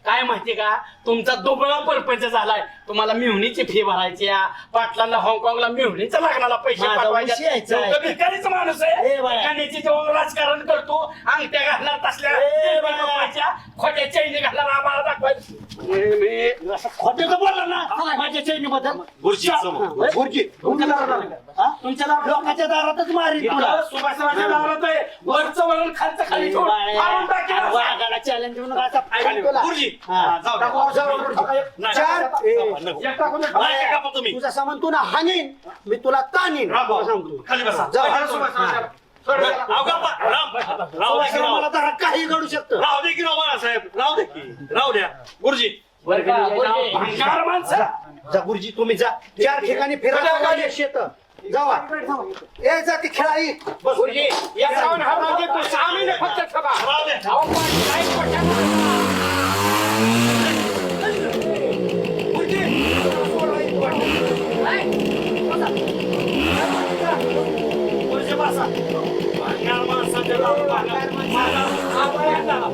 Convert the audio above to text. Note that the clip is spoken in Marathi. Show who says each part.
Speaker 1: काय माहितीये का तुमचा दुबळा परपंच झालाय तुम्हाला मिहुनीची फी भरायची पाटलांना हाँगकाँगला मिहुनीच्या लग्नाला पैसे
Speaker 2: माझा
Speaker 1: पाठवायचे
Speaker 2: उशी यायचा आहे.
Speaker 1: तो भिकारीच माणूस आहे
Speaker 2: ए बाया.
Speaker 1: कण्याची जेव्हा राजकारण करतो अंगठ्या घालणार तसल्या
Speaker 2: ए बाया.
Speaker 1: रुपयाच्या खोट्या चैनी घालणार आम्हाला दाखवायचं
Speaker 2: खोटे तर बोलला ना माझ्या चैनी बद्दल
Speaker 3: गुरुजी समोर.
Speaker 2: गुरुजी तुमच्या दारात लोकांच्या दारातच मारीन तुला
Speaker 1: सुभाषरावच्या दारात आहे वरचं वरण खालचं खाली ठेवून मारून टाकेल असं.
Speaker 2: वाघाला चॅलेंज देऊन असा फायनल केला.
Speaker 3: गुरुजी
Speaker 2: हा.
Speaker 3: जाऊ द्या. नाही.
Speaker 2: चार
Speaker 1: एक टाकून दे.
Speaker 3: नाही का तुम्ही
Speaker 2: तुझा सामान तुला हानीन मी तुला तानीन
Speaker 3: राम भाऊ.
Speaker 2: सांगतो
Speaker 3: खाली बसा.
Speaker 2: जाऊ.
Speaker 1: चला, सुभाषरावच्या. सोड द्या.
Speaker 3: राव गप्पा. राव दे की राव.
Speaker 2: मला तर काही घडू शकतं
Speaker 3: राव दे की राव बाळासाहेब. राव दे की. राव द्या. गुरुजी
Speaker 1: बरं का? भंगार माणसं
Speaker 2: जा गुरुजी तुम्ही जा चार ठिकाणी फिरा शेत जावा ए जा ती खेळाई
Speaker 1: गुरुजी या जाऊन हा भाऊ देतो 6 महिने फक्त ठेवा.
Speaker 3: राव द्या.
Speaker 1: अहो, पण काय पटकन.
Speaker 3: गुरुजी बसा. भंगार माणसाच्या नावानं भंगार माणसाला.